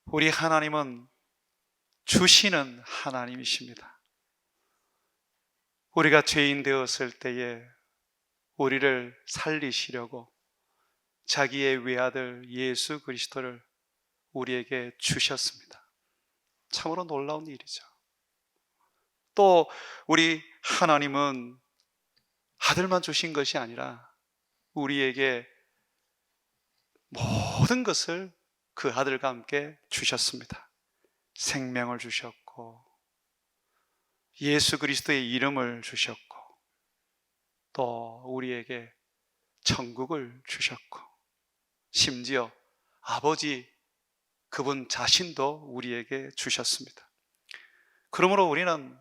우리 하나님은 주시는 하나님이십니다. 우리가 죄인 되었을 때에 우리를 살리시려고 자기의 외아들 예수 그리스도를 우리에게 주셨습니다. 참으로 놀라운 일이죠. 또 우리 하나님은 아들만 주신 것이 아니라 우리에게 모든 것을 그 아들과 함께 주셨습니다. 생명을 주셨고 예수 그리스도의 이름을 주셨고 또 우리에게 천국을 주셨고 심지어 아버지 그분 자신도 우리에게 주셨습니다. 그러므로 우리는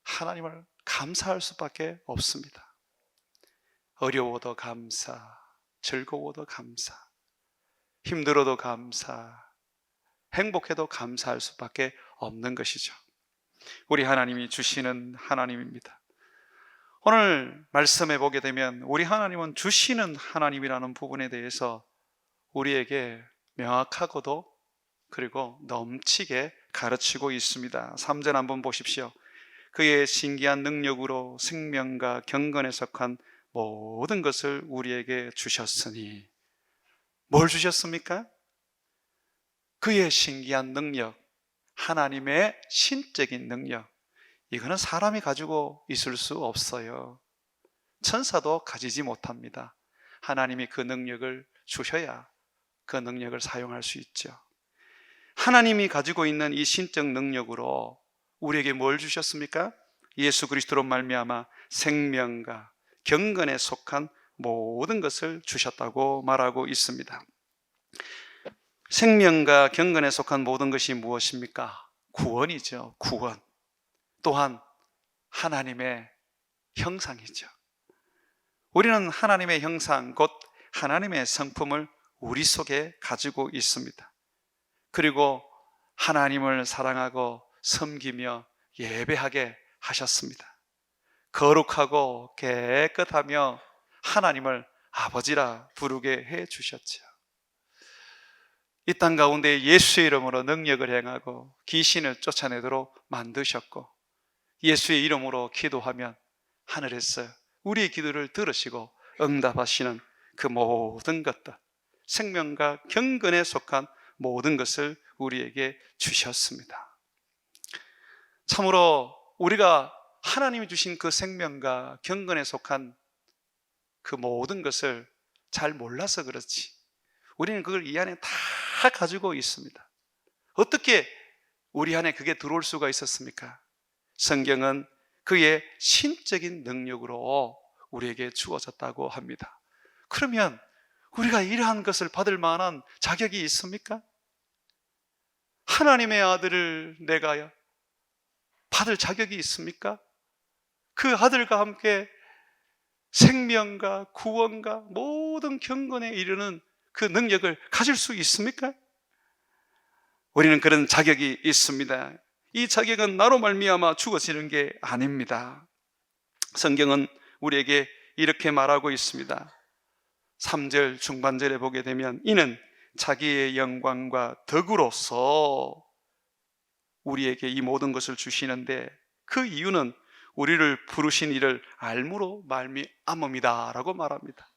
하나님을 감사할 수밖에 없습니다. 어려워도 감사, 즐거워도 감사, 힘들어도 감사, 행복해도 감사할 수밖에 없는 것이죠. 우리 하나님이 주시는 하나님입니다. 오늘 말씀해 보게 되면 우리 하나님은 주시는 하나님이라는 부분에 대해서 우리에게 명확하고도 그리고 넘치게 가르치고 있습니다. 3절 한번 보십시오. 그의 신기한 능력으로 생명과 경건에 속한 모든 것을 우리에게 주셨으니, 뭘 주셨습니까? 그의 신기한 능력, 하나님의 신적인 능력, 이거는 사람이 가지고 있을 수 없어요. 천사도 가지지 못합니다. 하나님이 그 능력을 주셔야 그 능력을 사용할 수 있죠. 하나님이 가지고 있는 이 신적 능력으로 우리에게 뭘 주셨습니까? 예수 그리스도로 말미암아 생명과 경건에 속한 모든 것을 주셨다고 말하고 있습니다. 생명과 경건에 속한 모든 것이 무엇입니까? 구원이죠. 구원. 또한 하나님의 형상이죠. 우리는 하나님의 형상, 곧 하나님의 성품을 우리 속에 가지고 있습니다. 그리고 하나님을 사랑하고 섬기며 예배하게 하셨습니다. 거룩하고 깨끗하며 하나님을 아버지라 부르게 해 주셨죠. 이 땅 가운데 예수의 이름으로 능력을 행하고 귀신을 쫓아내도록 만드셨고, 예수의 이름으로 기도하면 하늘에서 우리의 기도를 들으시고 응답하시는 그 모든 것들, 생명과 경건에 속한 모든 것을 우리에게 주셨습니다. 참으로 우리가 하나님이 주신 그 생명과 경건에 속한 그 모든 것을 잘 몰라서 그렇지, 우리는 그걸 이 안에 다 가지고 있습니다. 어떻게 우리 안에 그게 들어올 수가 있었습니까? 성경은 그의 신적인 능력으로 우리에게 주어졌다고 합니다. 그러면 우리가 이러한 것을 받을 만한 자격이 있습니까? 하나님의 아들을 내가 받을 자격이 있습니까? 그 아들과 함께 생명과 구원과 모든 경건에 이르는 그 능력을 가질 수 있습니까? 우리는 그런 자격이 있습니다. 이 자격은 나로 말미암아 주어지는 게 아닙니다. 성경은 우리에게 이렇게 말하고 있습니다. 3절 중반절에 보게 되면 이는 자기의 영광과 덕으로서 우리에게 이 모든 것을 주시는데 그 이유는 우리를 부르신 이를 알므로 말미암음이다 라고 말합니다.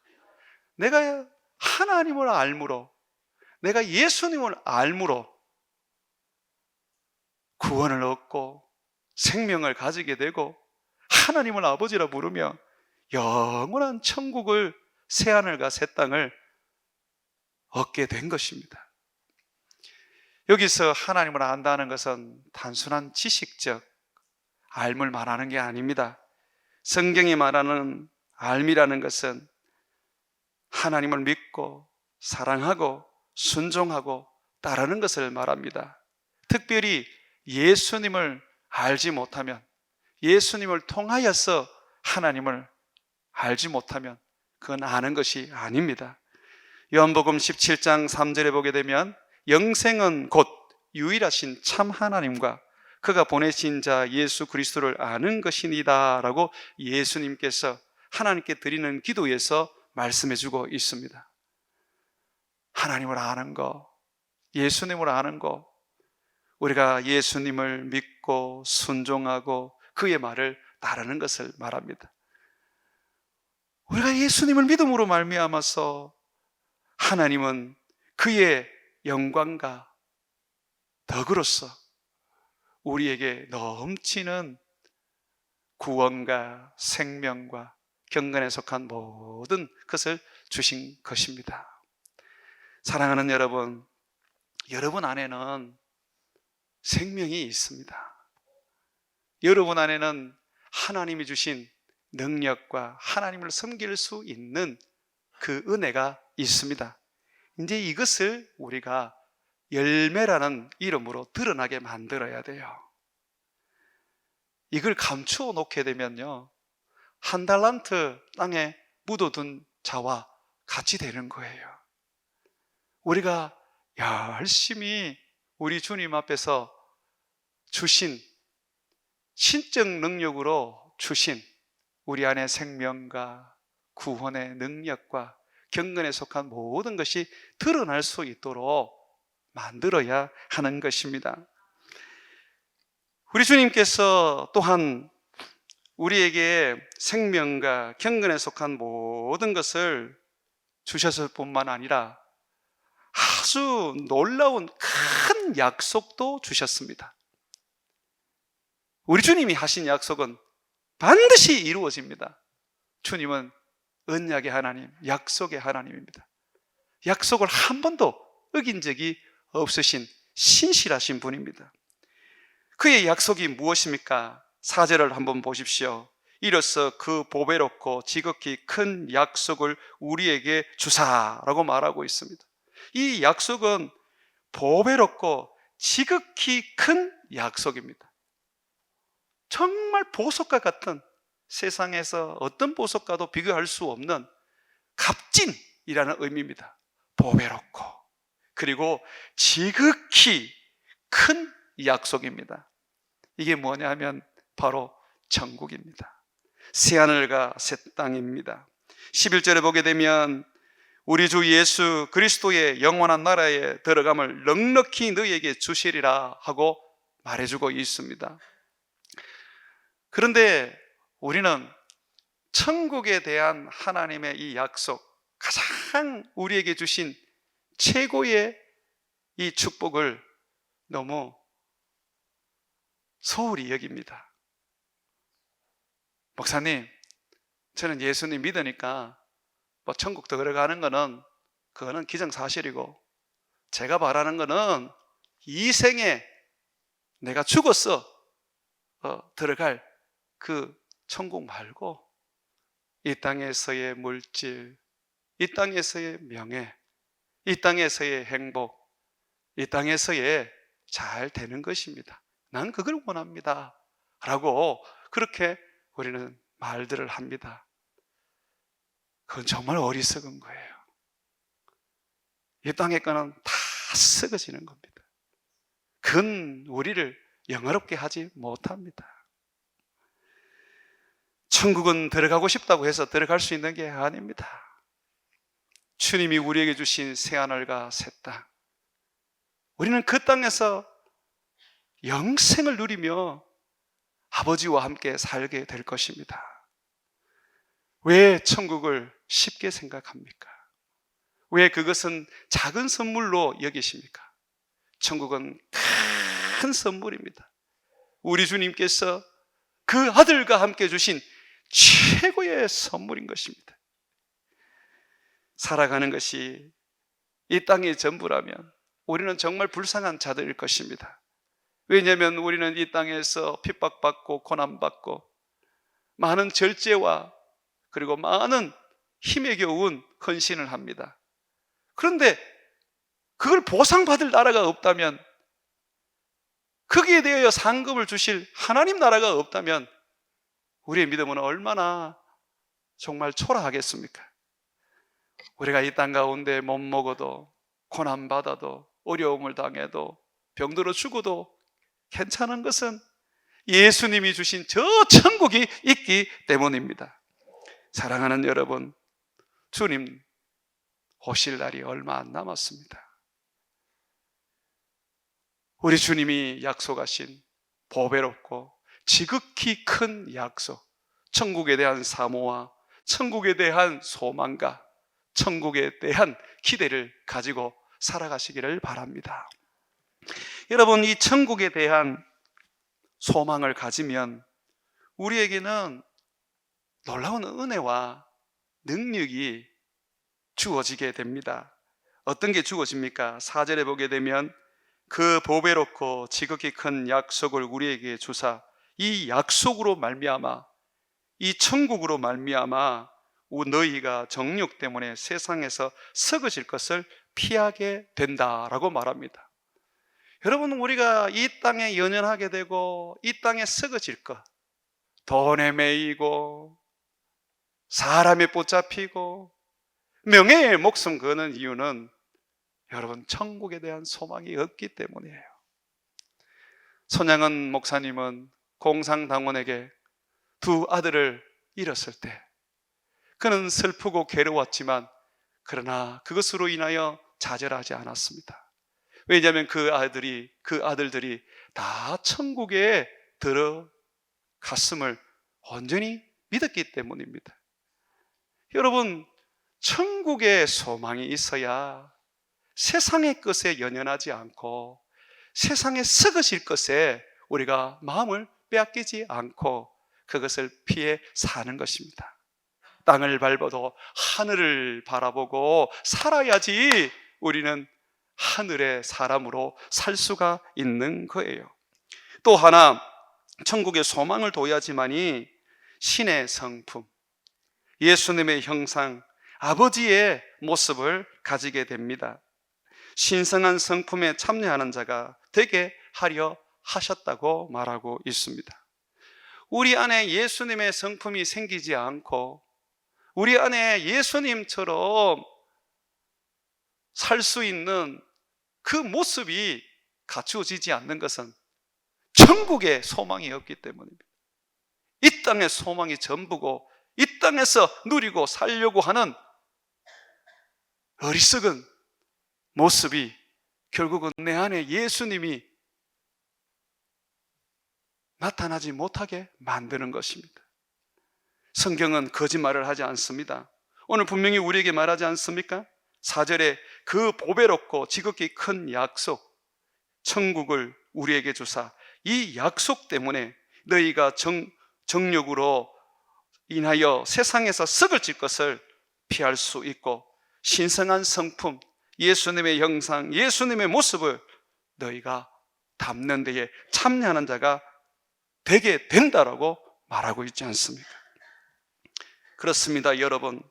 내가 하나님을 알므로, 내가 예수님을 알므로 구원을 얻고 생명을 가지게 되고 하나님을 아버지라 부르며 영원한 천국을, 새하늘과 새 땅을 얻게 된 것입니다. 여기서 하나님을 안다는 것은 단순한 지식적 알물 말하는 게 아닙니다. 성경이 말하는 알미라는 것은 하나님을 믿고 사랑하고 순종하고 따르는 것을 말합니다. 특별히 예수님을 알지 못하면, 예수님을 통하여서 하나님을 알지 못하면 그건 아는 것이 아닙니다. 요한복음 17장 3절에 보게 되면 영생은 곧 유일하신 참 하나님과 그가 보내신 자 예수 그리스도를 아는 것이니다 라고 예수님께서 하나님께 드리는 기도에서 말씀해 주고 있습니다. 하나님을 아는 거, 예수님을 아는 거, 우리가 예수님을 믿고 순종하고 그의 말을 따르는 것을 말합니다. 우리가 예수님을 믿음으로 말미암아서 하나님은 그의 영광과 덕으로서 우리에게 넘치는 구원과 생명과 경건에 속한 모든 것을 주신 것입니다. 사랑하는 여러분, 여러분 안에는 생명이 있습니다. 여러분 안에는 하나님이 주신 능력과 하나님을 섬길 수 있는 그 은혜가 있습니다. 이제 이것을 우리가 열매라는 이름으로 드러나게 만들어야 돼요. 이걸 감추어 놓게 되면요, 한 달란트 땅에 묻어둔 자와 같이 되는 거예요. 우리가 열심히 우리 주님 앞에서 주신 신적 능력으로 주신 우리 안에 생명과 구원의 능력과 경건에 속한 모든 것이 드러날 수 있도록 만들어야 하는 것입니다. 우리 주님께서 또한 우리에게 생명과 경건에 속한 모든 것을 주셨을 뿐만 아니라 아주 놀라운 큰 약속도 주셨습니다. 우리 주님이 하신 약속은 반드시 이루어집니다. 주님은 언약의 하나님, 약속의 하나님입니다. 약속을 한 번도 어긴 적이 없으신 신실하신 분입니다. 그의 약속이 무엇입니까? 4절을 한번 보십시오. 이로써 그 보배롭고 지극히 큰 약속을 우리에게 주사라고 말하고 있습니다. 이 약속은 보배롭고 지극히 큰 약속입니다. 정말 보석과 같은, 세상에서 어떤 보석과도 비교할 수 없는 값진이라는 의미입니다. 보배롭고 그리고 지극히 큰 약속입니다. 이게 뭐냐면 바로 천국입니다. 새하늘과 새 땅입니다. 11절에 보게 되면 우리 주 예수 그리스도의 영원한 나라에 들어감을 넉넉히 너희에게 주시리라 하고 말해주고 있습니다. 그런데 우리는 천국에 대한 하나님의 이 약속, 가장 우리에게 주신 최고의 이 축복을 너무 소홀히 여깁니다. 목사님, 저는 예수님 믿으니까 천국 들어가는 거는 그거는 기정사실이고, 제가 바라는 거는 이 생에 내가 죽어서 들어갈 그 천국 말고 이 땅에서의 물질, 이 땅에서의 명예, 이 땅에서의 행복, 이 땅에서의 잘 되는 것입니다. 난 그걸 원합니다 라고 그렇게 우리는 말들을 합니다. 그건 정말 어리석은 거예요. 이 땅의 거는 다 썩어지는 겁니다. 그건 우리를 영화롭게 하지 못합니다. 천국은 들어가고 싶다고 해서 들어갈 수 있는 게 아닙니다. 주님이 우리에게 주신 새하늘과 새 땅, 우리는 그 땅에서 영생을 누리며 아버지와 함께 살게 될 것입니다. 왜 천국을 쉽게 생각합니까? 왜 그것은 작은 선물로 여기십니까? 천국은 큰 선물입니다. 우리 주님께서 그 아들과 함께 주신 최고의 선물인 것입니다. 살아가는 것이 이 땅의 전부라면 우리는 정말 불쌍한 자들일 것입니다. 왜냐하면 우리는 이 땅에서 핍박받고 고난받고 많은 절제와 그리고 많은 힘에 겨운 헌신을 합니다. 그런데 그걸 보상받을 나라가 없다면, 거기에 대하여 상급을 주실 하나님 나라가 없다면 우리의 믿음은 얼마나 정말 초라하겠습니까? 우리가 이 땅 가운데 못 먹어도, 고난받아도, 어려움을 당해도, 병들어 죽어도 괜찮은 것은 예수님이 주신 저 천국이 있기 때문입니다. 사랑하는 여러분, 주님 오실 날이 얼마 안 남았습니다. 우리 주님이 약속하신 보배롭고 지극히 큰 약속, 천국에 대한 사모와 천국에 대한 소망과 천국에 대한 기대를 가지고 살아가시기를 바랍니다. 여러분, 이 천국에 대한 소망을 가지면 우리에게는 놀라운 은혜와 능력이 주어지게 됩니다. 어떤 게 주어집니까? 4절에 보게 되면 그 보배롭고 지극히 큰 약속을 우리에게 주사 이 약속으로 말미암아, 이 천국으로 말미암아 너희가 정욕 때문에 세상에서 썩어질 것을 피하게 된다라고 말합니다. 여러분, 우리가 이 땅에 연연하게 되고 이 땅에 썩어질 것, 돈에 매이고 사람에 붙잡히고 명예에 목숨 거는 이유는 여러분, 천국에 대한 소망이 없기 때문이에요. 손양은 목사님은 공상당원에게 두 아들을 잃었을 때 그는 슬프고 괴로웠지만 그러나 그것으로 인하여 좌절하지 않았습니다. 왜냐하면 그 아들들이 다 천국에 들어갔음을 온전히 믿었기 때문입니다. 여러분, 천국의 소망이 있어야 세상의 것에 연연하지 않고 세상에 썩으실 것에 우리가 마음을 빼앗기지 않고 그것을 피해 사는 것입니다. 땅을 밟아도 하늘을 바라보고 살아야지 우리는 하늘의 사람으로 살 수가 있는 거예요. 또 하나, 천국의 소망을 둬야지만이 신의 성품, 예수님의 형상, 아버지의 모습을 가지게 됩니다. 신성한 성품에 참여하는 자가 되게 하려 하셨다고 말하고 있습니다. 우리 안에 예수님의 성품이 생기지 않고 우리 안에 예수님처럼 살 수 있는 그 모습이 갖추어지지 않는 것은 천국의 소망이 없기 때문입니다. 이 땅의 소망이 전부고 이 땅에서 누리고 살려고 하는 어리석은 모습이 결국은 내 안에 예수님이 나타나지 못하게 만드는 것입니다. 성경은 거짓말을 하지 않습니다. 오늘 분명히 우리에게 말하지 않습니까? 4절에 그 보배롭고 지극히 큰 약속, 천국을 우리에게 주사 이 약속 때문에 너희가 정욕으로 인하여 세상에서 썩어질 것을 피할 수 있고 신성한 성품, 예수님의 형상, 예수님의 모습을 너희가 담는 데에 참여하는 자가 되게 된다라고 말하고 있지 않습니까? 그렇습니다. 여러분,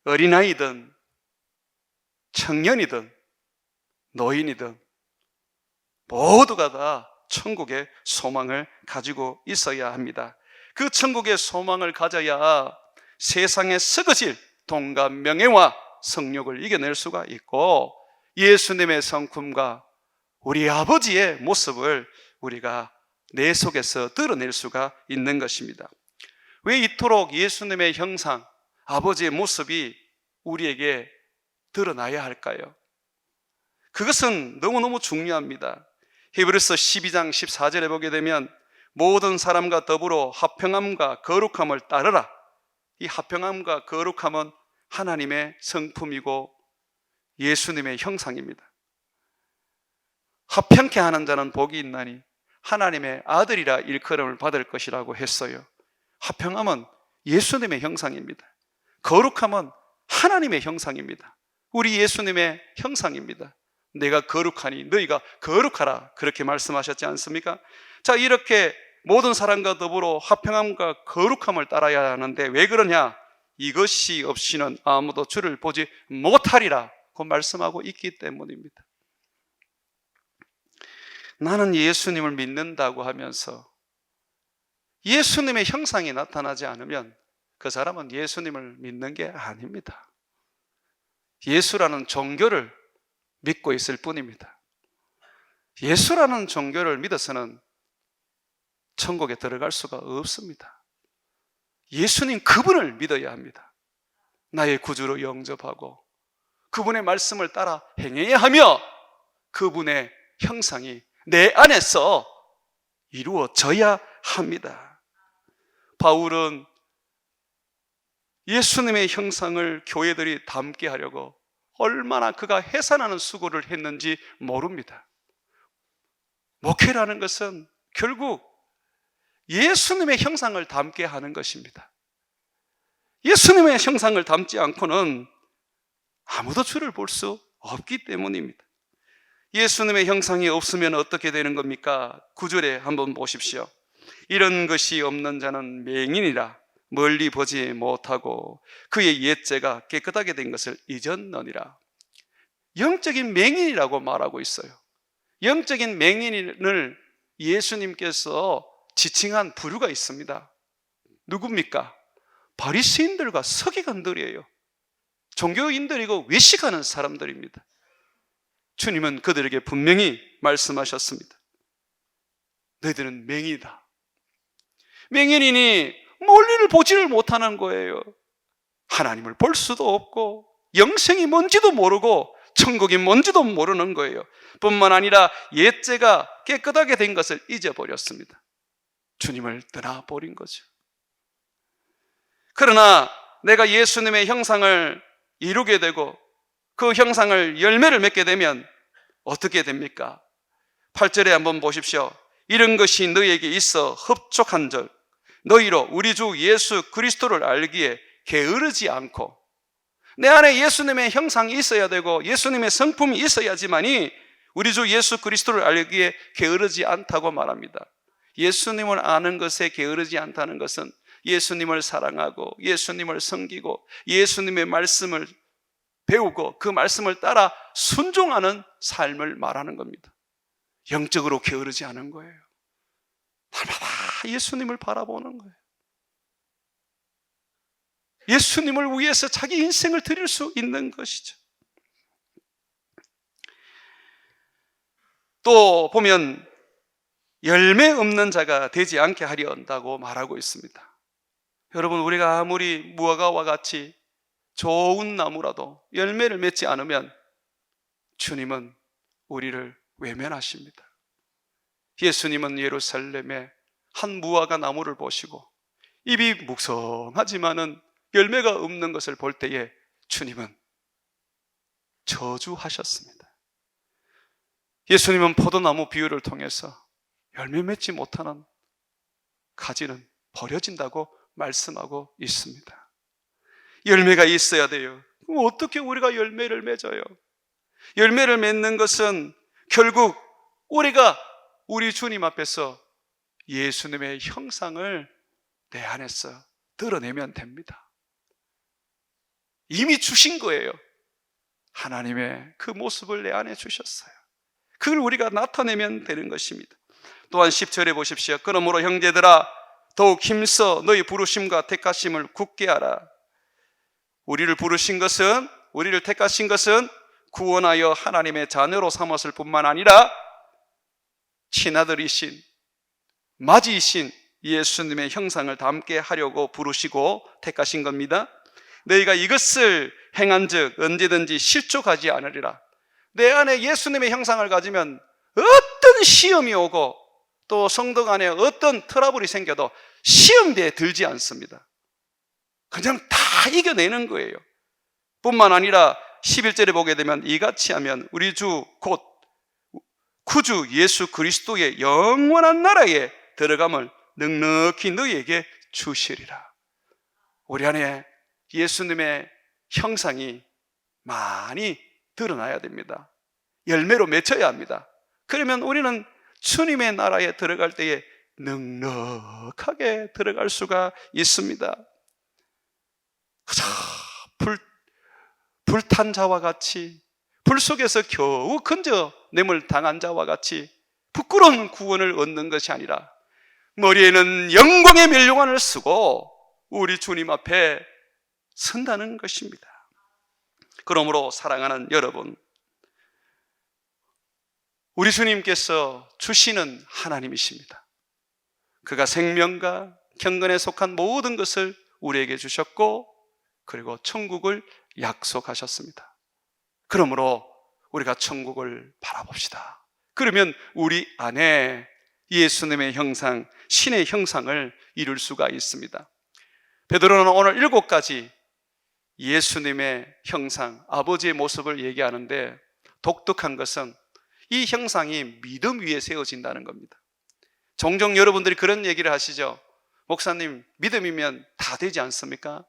어린아이든 청년이든 노인이든 모두가 다 천국의 소망을 가지고 있어야 합니다. 그 천국의 소망을 가져야 세상에 썩어질 돈과 명예와 성욕을 이겨낼 수가 있고 예수님의 성품과 우리 아버지의 모습을 우리가 내 속에서 드러낼 수가 있는 것입니다. 왜 이토록 예수님의 형상, 아버지의 모습이 우리에게 드러나야 할까요? 그것은 너무너무 중요합니다. 히브리서 12장 14절에 보게 되면 모든 사람과 더불어 화평함과 거룩함을 따르라. 이 화평함과 거룩함은 하나님의 성품이고 예수님의 형상입니다. 화평케 하는 자는 복이 있나니 하나님의 아들이라 일컬음을 받을 것이라고 했어요. 화평함은 예수님의 형상입니다. 거룩함은 하나님의 형상입니다. 우리 예수님의 형상입니다. 내가 거룩하니 너희가 거룩하라, 그렇게 말씀하셨지 않습니까? 자, 이렇게 모든 사람과 더불어 화평함과 거룩함을 따라야 하는데 왜 그러냐? 이것이 없이는 아무도 주를 보지 못하리라 고 말씀하고 있기 때문입니다. 나는 예수님을 믿는다고 하면서 예수님의 형상이 나타나지 않으면 그 사람은 예수님을 믿는 게 아닙니다. 예수라는 종교를 믿고 있을 뿐입니다. 예수라는 종교를 믿어서는 천국에 들어갈 수가 없습니다. 예수님 그분을 믿어야 합니다. 나의 구주로 영접하고 그분의 말씀을 따라 행해야 하며 그분의 형상이 내 안에서 이루어져야 합니다. 바울은 예수님의 형상을 교회들이 담게 하려고 얼마나 그가 해산하는 수고를 했는지 모릅니다. 목회라는 것은 결국 예수님의 형상을 담게 하는 것입니다. 예수님의 형상을 담지 않고는 아무도 주를 볼 수 없기 때문입니다. 예수님의 형상이 없으면 어떻게 되는 겁니까? 9절에 한번 보십시오. 이런 것이 없는 자는 맹인이라 멀리 보지 못하고 그의 옛죄가 깨끗하게 된 것을 잊었느니라. 영적인 맹인이라고 말하고 있어요. 영적인 맹인을 예수님께서 지칭한 부류가 있습니다. 누굽니까? 바리새인들과 서기관들이에요. 종교인들이고 외식하는 사람들입니다. 주님은 그들에게 분명히 말씀하셨습니다. 너희들은 맹인이다. 맹인이니 멀리를 보지를 못하는 거예요. 하나님을 볼 수도 없고 영생이 뭔지도 모르고 천국이 뭔지도 모르는 거예요. 뿐만 아니라 옛죄가 깨끗하게 된 것을 잊어버렸습니다. 주님을 떠나버린 거죠. 그러나 내가 예수님의 형상을 이루게 되고 그 형상을 열매를 맺게 되면 어떻게 됩니까? 8절에 한번 보십시오. 이런 것이 너희에게 있어 흡족한즉 너희로 우리 주 예수 그리스도를 알기에 게으르지 않고, 내 안에 예수님의 형상이 있어야 되고 예수님의 성품이 있어야지만이 우리 주 예수 그리스도를 알기에 게으르지 않다고 말합니다. 예수님을 아는 것에 게으르지 않다는 것은 예수님을 사랑하고 예수님을 섬기고 예수님의 말씀을 배우고 그 말씀을 따라 순종하는 삶을 말하는 겁니다. 영적으로 게으르지 않은 거예요. 날마다 예수님을 바라보는 거예요. 예수님을 위해서 자기 인생을 드릴 수 있는 것이죠. 또 보면 열매 없는 자가 되지 않게 하려 한다고 말하고 있습니다. 여러분, 우리가 아무리 무화과와 같이 좋은 나무라도 열매를 맺지 않으면 주님은 우리를 외면하십니다. 예수님은 예루살렘에 한 무화과 나무를 보시고 잎이 묵성하지만은 열매가 없는 것을 볼 때에 주님은 저주하셨습니다. 예수님은 포도나무 비유를 통해서 열매 맺지 못하는 가지는 버려진다고 말씀하고 있습니다. 열매가 있어야 돼요. 그럼 어떻게 우리가 열매를 맺어요? 열매를 맺는 것은 결국 우리가 우리 주님 앞에서 예수님의 형상을 내 안에서 드러내면 됩니다. 이미 주신 거예요. 하나님의 그 모습을 내 안에 주셨어요. 그걸 우리가 나타내면 되는 것입니다. 또한 10절에 보십시오. 그러므로 형제들아 더욱 힘써 너희 부르심과 택하심을 굳게 하라. 우리를 부르신 것은, 우리를 택하신 것은 구원하여 하나님의 자녀로 삼았을 뿐만 아니라 친아들이신 맞이이신 예수님의 형상을 담게 하려고 부르시고 택하신 겁니다. 너희가 이것을 행한즉 언제든지 실족하지 않으리라. 내 안에 예수님의 형상을 가지면 어떤 시험이 오고 또 성도 간에 어떤 트러블이 생겨도 시험대에 들지 않습니다. 그냥 다 이겨내는 거예요. 뿐만 아니라 11절에 보게 되면 이같이 하면 우리 주 곧 구주 예수 그리스도의 영원한 나라에 들어감을 넉넉히 너희에게 주시리라. 우리 안에 예수님의 형상이 많이 드러나야 됩니다. 열매로 맺혀야 합니다. 그러면 우리는 주님의 나라에 들어갈 때에 넉넉하게 들어갈 수가 있습니다. 그저 불탄 자와 같이, 불 속에서 겨우 건져냄을 당한 자와 같이 부끄러운 구원을 얻는 것이 아니라 머리에는 영광의 멸류관을 쓰고 우리 주님 앞에 선다는 것입니다. 그러므로 사랑하는 여러분, 우리 주님께서 주시는 하나님이십니다. 그가 생명과 경건에 속한 모든 것을 우리에게 주셨고 그리고 천국을 약속하셨습니다. 그러므로 우리가 천국을 바라봅시다. 그러면 우리 안에 예수님의 형상, 신의 형상을 이룰 수가 있습니다. 베드로는 오늘 7가지 예수님의 형상, 아버지의 모습을 얘기하는데 독특한 것은 이 형상이 믿음 위에 세워진다는 겁니다. 종종 여러분들이 그런 얘기를 하시죠. 목사님, 믿음이면 다 되지 않습니까?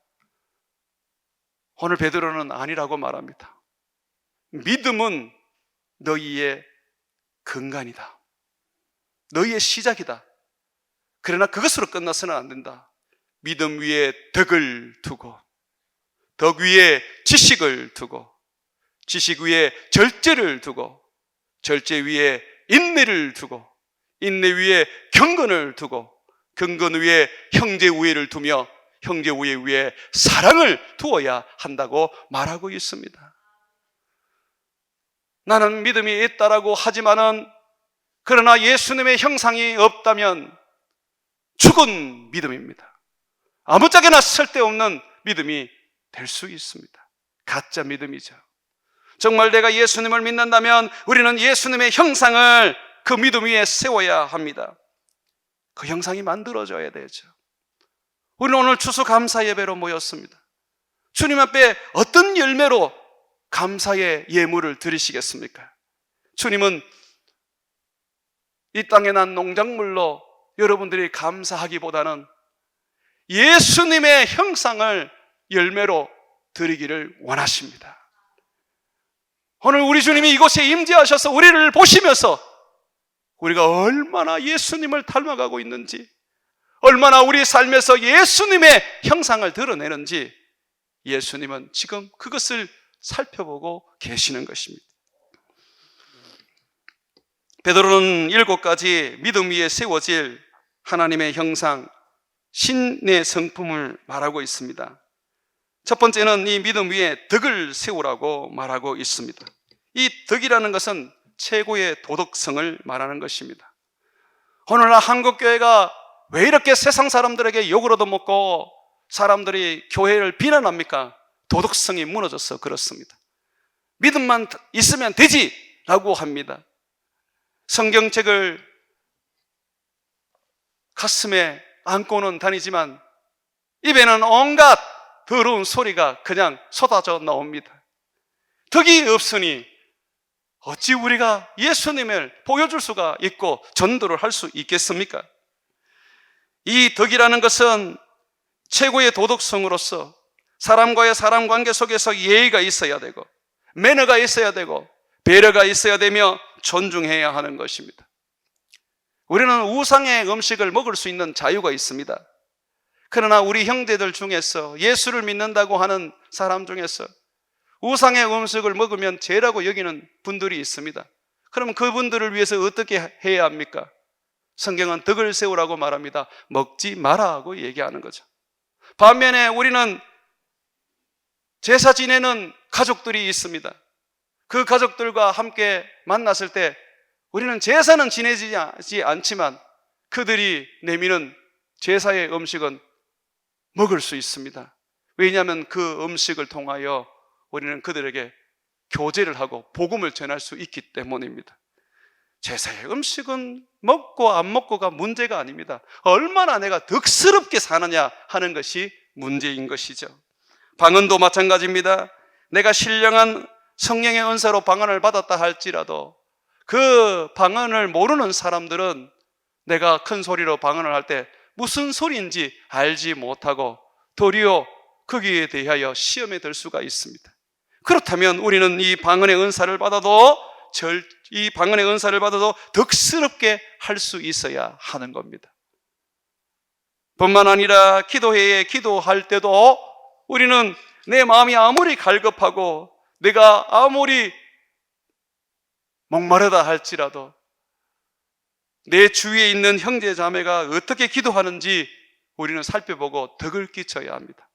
오늘 베드로는 아니라고 말합니다. 믿음은 너희의 근간이다. 너희의 시작이다. 그러나 그것으로 끝나서는 안 된다. 믿음 위에 덕을 두고, 덕 위에 지식을 두고, 지식 위에 절제를 두고, 절제 위에 인내를 두고, 인내 위에 경건을 두고, 경건 위에 형제 우애를 두며, 형제 우애 위에 사랑을 두어야 한다고 말하고 있습니다. 나는 믿음이 있다라고 하지만은, 그러나 예수님의 형상이 없다면 죽은 믿음입니다. 아무짝에나 쓸데없는 믿음이 될 수 있습니다. 가짜 믿음이죠. 정말 내가 예수님을 믿는다면 우리는 예수님의 형상을 그 믿음 위에 세워야 합니다. 그 형상이 만들어져야 되죠. 우리는 오늘 추수감사 예배로 모였습니다. 주님 앞에 어떤 열매로 감사의 예물을 드리시겠습니까? 주님은 이 땅에 난 농작물로 여러분들이 감사하기보다는 예수님의 형상을 열매로 드리기를 원하십니다. 오늘 우리 주님이 이곳에 임재하셔서 우리를 보시면서 우리가 얼마나 예수님을 닮아가고 있는지, 얼마나 우리 삶에서 예수님의 형상을 드러내는지 예수님은 지금 그것을 살펴보고 계시는 것입니다. 베드로는 7가지 믿음 위에 세워질 하나님의 형상, 신의 성품을 말하고 있습니다. 첫 번째는 이 믿음 위에 덕을 세우라고 말하고 있습니다. 이 덕이라는 것은 최고의 도덕성을 말하는 것입니다. 오늘날 한국교회가 왜 이렇게 세상 사람들에게 욕을 얻어먹고 사람들이 교회를 비난합니까? 도덕성이 무너져서 그렇습니다. 믿음만 있으면 되지 라고 합니다. 성경책을 가슴에 안고는 다니지만 입에는 온갖 더러운 소리가 그냥 쏟아져 나옵니다. 덕이 없으니 어찌 우리가 예수님을 보여줄 수가 있고 전도를 할 수 있겠습니까? 이 덕이라는 것은 최고의 도덕성으로서 사람과의 사람 관계 속에서 예의가 있어야 되고, 매너가 있어야 되고, 배려가 있어야 되며 존중해야 하는 것입니다. 우리는 우상의 음식을 먹을 수 있는 자유가 있습니다. 그러나 우리 형제들 중에서 예수를 믿는다고 하는 사람 중에서 우상의 음식을 먹으면 죄라고 여기는 분들이 있습니다. 그러면 그분들을 위해서 어떻게 해야 합니까? 성경은 덕을 세우라고 말합니다. 먹지 마라고 얘기하는 거죠. 반면에 우리는 제사 지내는 가족들이 있습니다. 그 가족들과 함께 만났을 때 우리는 제사는 지내지 않지만 그들이 내미는 제사의 음식은 먹을 수 있습니다. 왜냐하면 그 음식을 통하여 우리는 그들에게 교제를 하고 복음을 전할 수 있기 때문입니다. 제사의 음식은 먹고 안 먹고가 문제가 아닙니다. 얼마나 내가 덕스럽게 사느냐 하는 것이 문제인 것이죠. 방언도 마찬가지입니다. 내가 신령한 성령의 은사로 방언을 받았다 할지라도 그 방언을 모르는 사람들은 내가 큰 소리로 방언을 할 때 무슨 소리인지 알지 못하고 도리어 거기에 대하여 시험에 들 수가 있습니다. 그렇다면 우리는 이 방언의 은사를 받아도 덕스럽게 할 수 있어야 하는 겁니다. 뿐만 아니라 기도회에 기도할 때도 우리는 내 마음이 아무리 갈급하고 내가 아무리 목마르다 할지라도 내 주위에 있는 형제 자매가 어떻게 기도하는지 우리는 살펴보고 덕을 끼쳐야 합니다.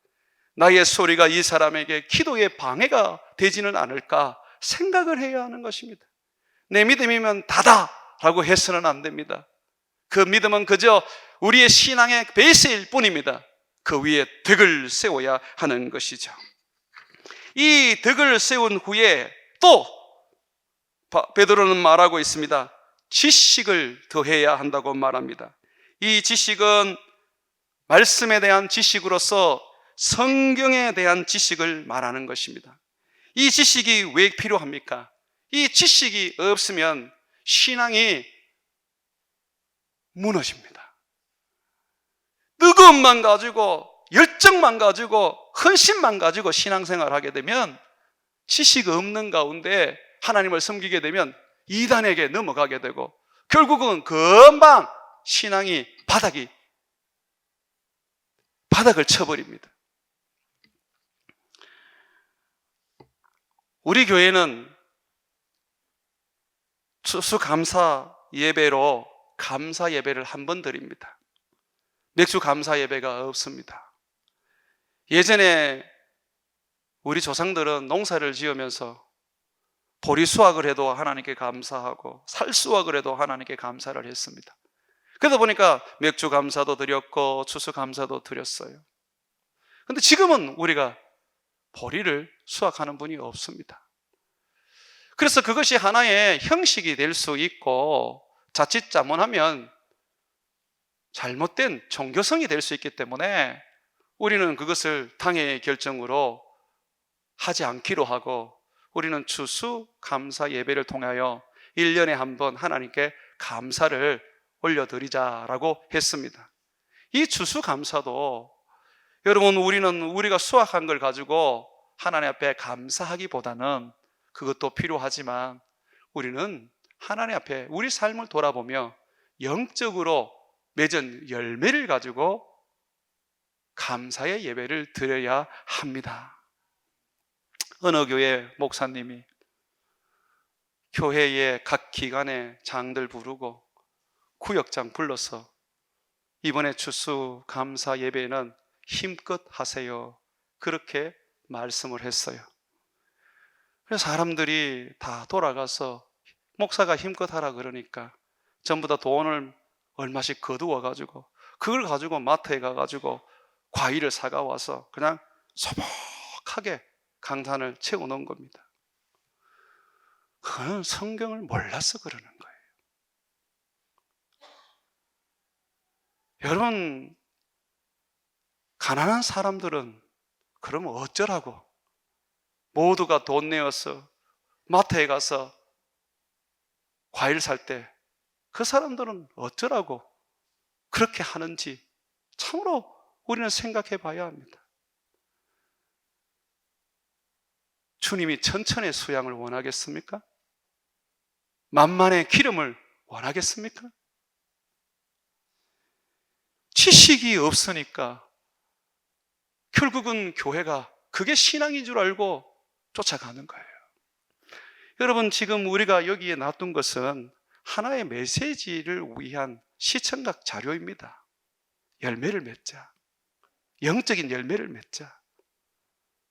나의 소리가 이 사람에게 기도의 방해가 되지는 않을까 생각을 해야 하는 것입니다. 내 믿음이면 다다라고 해서는 안 됩니다. 그 믿음은 그저 우리의 신앙의 베이스일 뿐입니다. 그 위에 덕을 세워야 하는 것이죠. 이 덕을 세운 후에 또 베드로는 말하고 있습니다. 지식을 더해야 한다고 말합니다. 이 지식은 말씀에 대한 지식으로서 성경에 대한 지식을 말하는 것입니다. 이 지식이 왜 필요합니까? 이 지식이 없으면 신앙이 무너집니다. 뜨거움만 가지고, 열정만 가지고, 헌신만 가지고 신앙생활을 하게 되면 지식 없는 가운데 하나님을 섬기게 되면 이단에게 넘어가게 되고 결국은 금방 신앙이 바닥을 쳐버립니다. 우리 교회는 추수감사 예배로 감사 예배를 한 번 드립니다. 맥주 감사 예배가 없습니다. 예전에 우리 조상들은 농사를 지으면서 보리 수확을 해도 하나님께 감사하고 살 수확을 해도 하나님께 감사를 했습니다. 그러다 보니까 맥주 감사도 드렸고 추수 감사도 드렸어요. 그런데 지금은 우리가 보리를 수확하는 분이 없습니다. 그래서 그것이 하나의 형식이 될 수 있고 자칫 잘못하면 잘못된 종교성이 될 수 있기 때문에 우리는 그것을 당회의 결정으로 하지 않기로 하고 우리는 추수 감사 예배를 통하여 1년에 한 번 하나님께 감사를 올려드리자라고 했습니다. 이 추수 감사도 여러분 우리가 수확한 걸 가지고 하나님 앞에 감사하기보다는 그것도 필요하지만 우리는 하나님 앞에 우리 삶을 돌아보며 영적으로 맺은 열매를 가지고 감사의 예배를 드려야 합니다. 어느 교회 목사님이 교회의 각 기관의 장들 부르고 구역장 불러서 이번에 추수 감사 예배는 힘껏 하세요, 그렇게 말씀을 했어요. 그래서 사람들이 다 돌아가서 목사가 힘껏 하라 그러니까 전부 다 돈을 얼마씩 거두어 가지고 그걸 가지고 마트에 가가지고 과일을 사가 와서 그냥 소복하게 강단을 채워놓은 겁니다. 그건 성경을 몰라서 그러는 거예요. 여러분, 가난한 사람들은 그러면 어쩌라고? 모두가 돈 내어서 마트에 가서 과일 살 때 그 사람들은 어쩌라고 그렇게 하는지 참으로 우리는 생각해 봐야 합니다. 주님이 천천의 수양을 원하겠습니까? 만만의 기름을 원하겠습니까? 지식이 없으니까 결국은 교회가 그게 신앙인 줄 알고 쫓아가는 거예요. 여러분, 지금 우리가 여기에 놔둔 것은 하나의 메시지를 위한 시청각 자료입니다. 열매를 맺자. 영적인 열매를 맺자.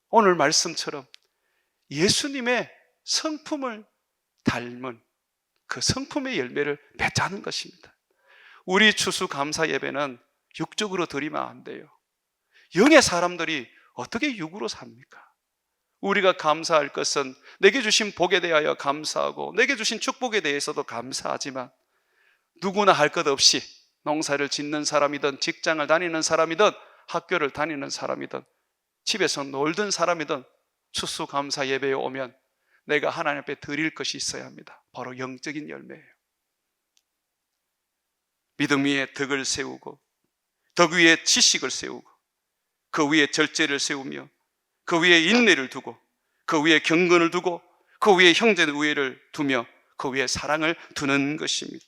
오늘 말씀처럼 예수님의 성품을 닮은 그 성품의 열매를 맺자는 것입니다. 우리 추수 감사 예배는 육적으로 드리면 안 돼요. 영의 사람들이 어떻게 육으로 삽니까? 우리가 감사할 것은 내게 주신 복에 대하여 감사하고 내게 주신 축복에 대해서도 감사하지만 누구나 할 것 없이 농사를 짓는 사람이든 직장을 다니는 사람이든 학교를 다니는 사람이든 집에서 놀던 사람이든 추수감사 예배에 오면 내가 하나님 앞에 드릴 것이 있어야 합니다. 바로 영적인 열매예요. 믿음 위에 덕을 세우고 덕 위에 지식을 세우고 그 위에 절제를 세우며 그 위에 인내를 두고 그 위에 경건을 두고 그 위에 형제의 우애를 두며 그 위에 사랑을 두는 것입니다.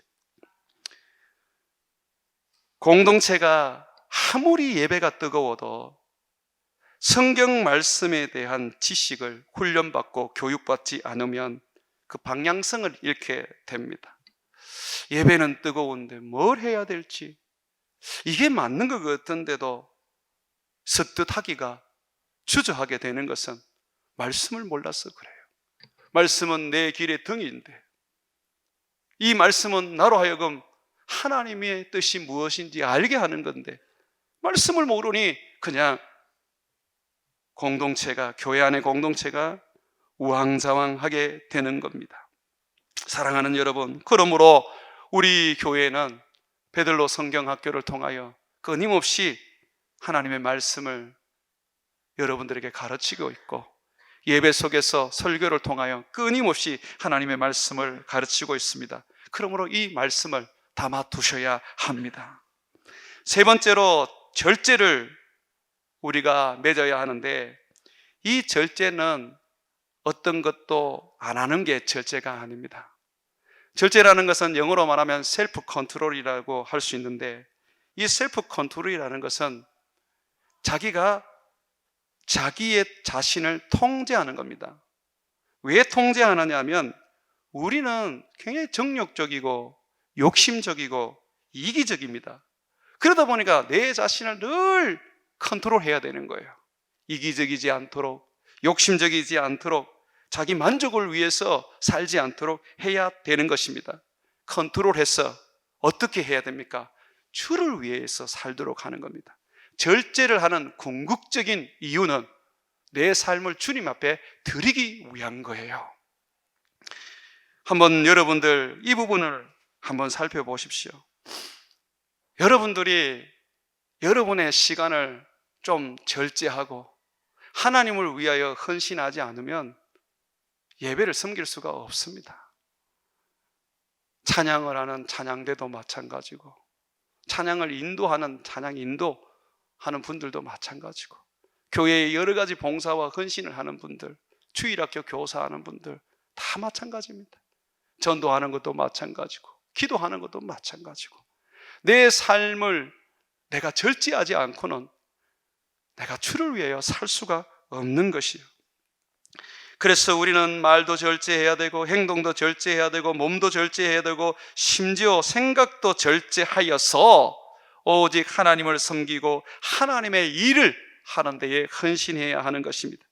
공동체가 아무리 예배가 뜨거워도 성경 말씀에 대한 지식을 훈련받고 교육받지 않으면 그 방향성을 잃게 됩니다. 예배는 뜨거운데 뭘 해야 될지 이게 맞는 것 같은데도 섭득하기가 주저하게 되는 것은 말씀을 몰라서 그래요. 말씀은 내 길의 등인데 이 말씀은 나로 하여금 하나님의 뜻이 무엇인지 알게 하는 건데 말씀을 모르니 그냥 공동체가, 교회 안의 공동체가 우왕좌왕하게 되는 겁니다. 사랑하는 여러분, 그러므로 우리 교회는 베들로 성경학교를 통하여 끊임없이 하나님의 말씀을 여러분들에게 가르치고 있고, 예배 속에서 설교를 통하여 끊임없이 하나님의 말씀을 가르치고 있습니다. 그러므로 이 말씀을 담아두셔야 합니다. 세 번째로 절제를 우리가 맺어야 하는데, 이 절제는 어떤 것도 안 하는 게 절제가 아닙니다. 절제라는 것은 영어로 말하면 셀프 컨트롤이라고 할 수 있는데, 이 셀프 컨트롤이라는 것은 자기가 자기의 자신을 통제하는 겁니다. 왜 통제하느냐 하면, 우리는 굉장히 정욕적이고 욕심적이고 이기적입니다. 그러다 보니까 내 자신을 늘 컨트롤해야 되는 거예요. 이기적이지 않도록, 욕심적이지 않도록, 자기 만족을 위해서 살지 않도록 해야 되는 것입니다. 컨트롤해서 어떻게 해야 됩니까? 주를 위해서 살도록 하는 겁니다. 절제를 하는 궁극적인 이유는 내 삶을 주님 앞에 드리기 위한 거예요. 한번 여러분들 이 부분을 한번 살펴보십시오. 여러분들이 여러분의 시간을 좀 절제하고 하나님을 위하여 헌신하지 않으면 예배를 섬길 수가 없습니다. 찬양을 하는 찬양대도 마찬가지고, 찬양을 인도하는 찬양 인도하는 분들도 마찬가지고, 교회의 여러 가지 봉사와 헌신을 하는 분들, 주일학교 교사하는 분들 다 마찬가지입니다. 전도하는 것도 마찬가지고, 기도하는 것도 마찬가지고, 내 삶을 내가 절제하지 않고는 내가 주를 위하여 살 수가 없는 것이요. 그래서 우리는 말도 절제해야 되고, 행동도 절제해야 되고, 몸도 절제해야 되고, 심지어 생각도 절제하여서 오직 하나님을 섬기고 하나님의 일을 하는 데에 헌신해야 하는 것입니다.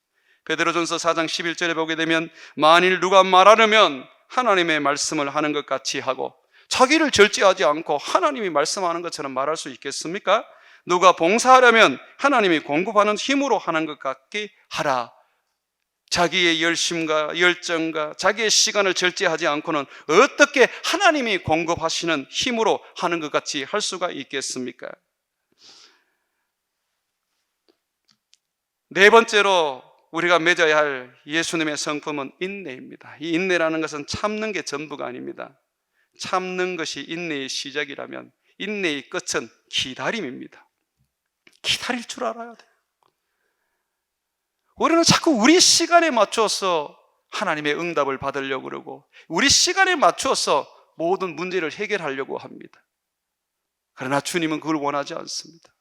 베드로전서 4장 11절에 보게 되면, 만일 누가 말하려면 하나님의 말씀을 하는 것 같이 하고, 자기를 절제하지 않고 하나님이 말씀하는 것처럼 말할 수 있겠습니까? 누가 봉사하려면 하나님이 공급하는 힘으로 하는 것 같게 하라. 자기의 열심과 열정과 자기의 시간을 절제하지 않고는 어떻게 하나님이 공급하시는 힘으로 하는 것 같이 할 수가 있겠습니까? 네 번째로 우리가 맺어야 할 예수님의 성품은 인내입니다. 이 인내라는 것은 참는 게 전부가 아닙니다. 참는 것이 인내의 시작이라면 인내의 끝은 기다림입니다. 기다릴 줄 알아야 돼요. 우리는 자꾸 우리 시간에 맞춰서 하나님의 응답을 받으려고 그러고, 우리 시간에 맞춰서 모든 문제를 해결하려고 합니다. 그러나 주님은 그걸 원하지 않습니다.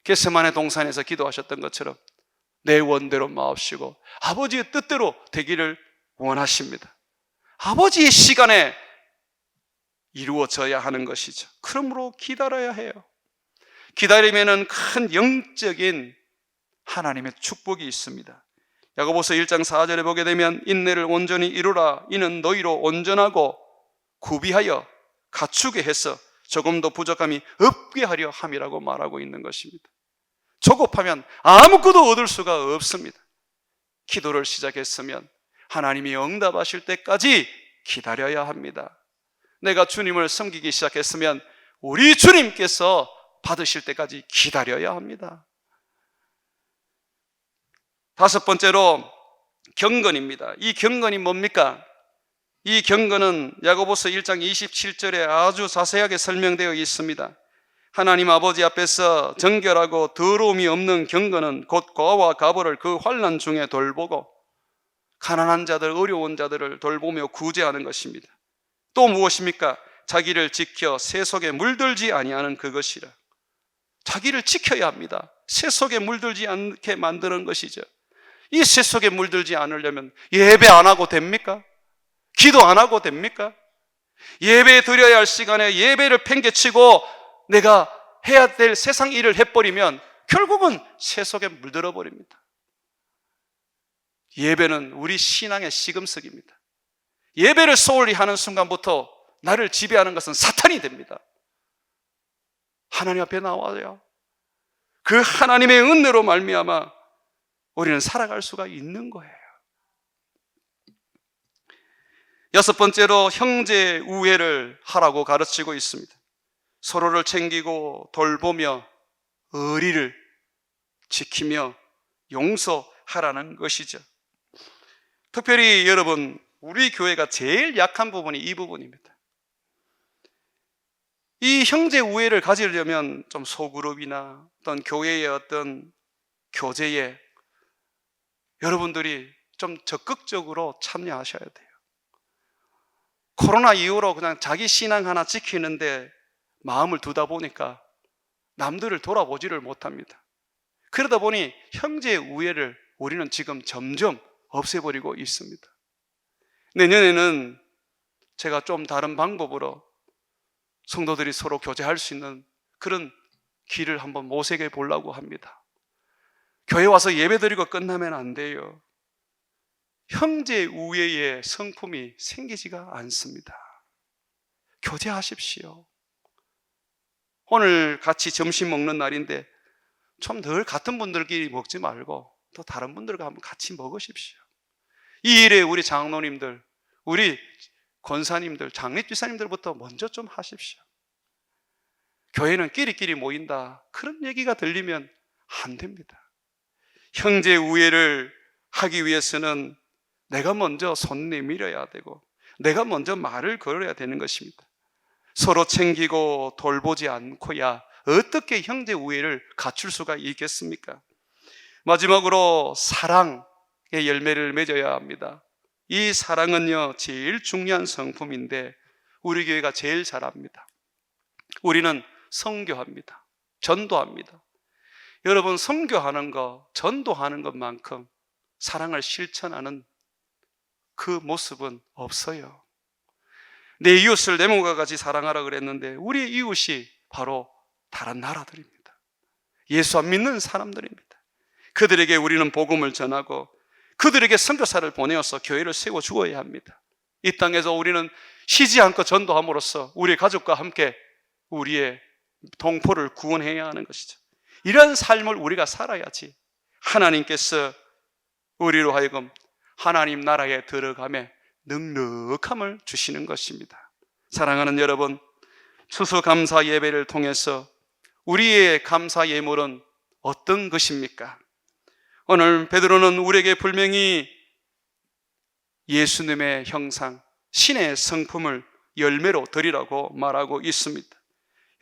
겟세마네 동산에서 기도하셨던 것처럼 내 원대로 마옵시고 아버지의 뜻대로 되기를 원하십니다. 아버지의 시간에 이루어져야 하는 것이죠. 그러므로 기다려야 해요. 기다리면은 큰 영적인 하나님의 축복이 있습니다. 야고보서 1장 4절에 보게 되면, 인내를 온전히 이루라. 이는 너희로 온전하고 구비하여 갖추게 해서 조금도 부족함이 없게 하려 함이라고 말하고 있는 것입니다. 조급하면 아무것도 얻을 수가 없습니다. 기도를 시작했으면 하나님이 응답하실 때까지 기다려야 합니다. 내가 주님을 섬기기 시작했으면 우리 주님께서 받으실 때까지 기다려야 합니다. 다섯 번째로 경건입니다. 이 경건이 뭡니까? 이 경건은 야고보서 1장 27절에 아주 자세하게 설명되어 있습니다. 하나님 아버지 앞에서 정결하고 더러움이 없는 경건은 곧 고아와 가보를 그 환난 중에 돌보고 가난한 자들, 어려운 자들을 돌보며 구제하는 것입니다. 또 무엇입니까? 자기를 지켜 새 속에 물들지 아니하는 그것이라. 자기를 지켜야 합니다. 새 속에 물들지 않게 만드는 것이죠. 이 새 속에 물들지 않으려면 예배 안 하고 됩니까? 기도 안 하고 됩니까? 예배 드려야 할 시간에 예배를 팽개치고 내가 해야 될 세상 일을 해버리면 결국은 새 속에 물들어 버립니다. 예배는 우리 신앙의 시금석입니다. 예배를 소홀히 하는 순간부터 나를 지배하는 것은 사탄이 됩니다. 하나님 앞에 나와요. 그 하나님의 은혜로 말미암아 우리는 살아갈 수가 있는 거예요. 여섯 번째로 형제 우애를 하라고 가르치고 있습니다. 서로를 챙기고 돌보며 의리를 지키며 용서하라는 것이죠. 특별히 여러분, 우리 교회가 제일 약한 부분이 이 부분입니다. 이 형제 우애를 가지려면 좀 소그룹이나 어떤 교회의 어떤 교제에 여러분들이 좀 적극적으로 참여하셔야 돼요. 코로나 이후로 그냥 자기 신앙 하나 지키는데 마음을 두다 보니까 남들을 돌아보지를 못합니다. 그러다 보니 형제 우애를 우리는 지금 점점 없애버리고 있습니다. 내년에는 제가 좀 다른 방법으로 성도들이 서로 교제할 수 있는 그런 길을 한번 모색해 보려고 합니다. 교회 와서 예배드리고 끝나면 안 돼요. 형제 우애의 성품이 생기지가 않습니다. 교제하십시오. 오늘 같이 점심 먹는 날인데 좀 늘 같은 분들끼리 먹지 말고 또 다른 분들과 한번 같이 먹으십시오. 이 일에 우리 장로님들, 우리 권사님들, 장립지사님들부터 먼저 좀 하십시오. 교회는 끼리끼리 모인다, 그런 얘기가 들리면 안 됩니다. 형제 우애를 하기 위해서는 내가 먼저 손 내밀어야 되고 내가 먼저 말을 걸어야 되는 것입니다. 서로 챙기고 돌보지 않고야 어떻게 형제 우애를 갖출 수가 있겠습니까? 마지막으로 사랑의 열매를 맺어야 합니다. 이 사랑은요, 제일 중요한 성품인데 우리 교회가 제일 잘합니다. 우리는 선교합니다. 전도합니다. 여러분, 선교하는 것, 전도하는 것만큼 사랑을 실천하는 그 모습은 없어요. 내 이웃을 내 몸과 같이 사랑하라 그랬는데 우리 이웃이 바로 다른 나라들입니다. 예수 안 믿는 사람들입니다. 그들에게 우리는 복음을 전하고 그들에게 선교사를 보내어서 교회를 세워 주어야 합니다. 이 땅에서 우리는 쉬지 않고 전도함으로써 우리 가족과 함께 우리의 동포를 구원해야 하는 것이죠. 이런 삶을 우리가 살아야지 하나님께서 우리로 하여금 하나님 나라에 들어가며 넉넉함을 주시는 것입니다. 사랑하는 여러분, 추수감사 예배를 통해서 우리의 감사 예물은 어떤 것입니까? 오늘 베드로는 우리에게 분명히 예수님의 형상, 신의 성품을 열매로 드리라고 말하고 있습니다.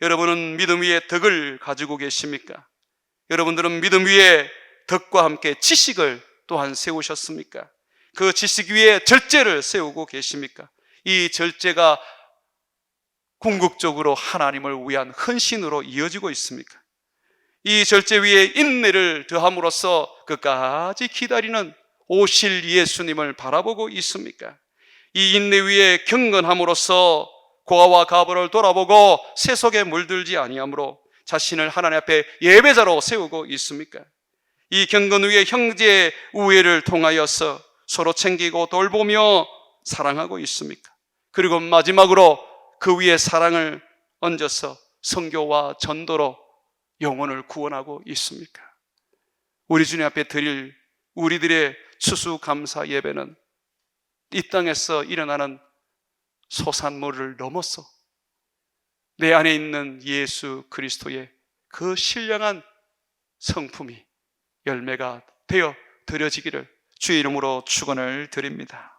여러분은 믿음 위에 덕을 가지고 계십니까? 여러분들은 믿음 위에 덕과 함께 지식을 또한 세우셨습니까? 그 지식 위에 절제를 세우고 계십니까? 이 절제가 궁극적으로 하나님을 위한 헌신으로 이어지고 있습니까? 이 절제 위에 인내를 더함으로써 끝까지 기다리는 오실 예수님을 바라보고 있습니까? 이 인내 위에 경건함으로써 고아와 가부를 돌아보고 세속에 물들지 아니하므로 자신을 하나님 앞에 예배자로 세우고 있습니까? 이 경건 위에 형제 우애를 통하여서 서로 챙기고 돌보며 사랑하고 있습니까? 그리고 마지막으로 그 위에 사랑을 얹어서 선교와 전도로 영혼을 구원하고 있습니까? 우리 주님 앞에 드릴 우리들의 추수감사 예배는 이 땅에서 일어나는 소산물을 넘어서 내 안에 있는 예수 그리스도의 그 신령한 성품이 열매가 되어 드려지기를 주의 이름으로 축원을 드립니다.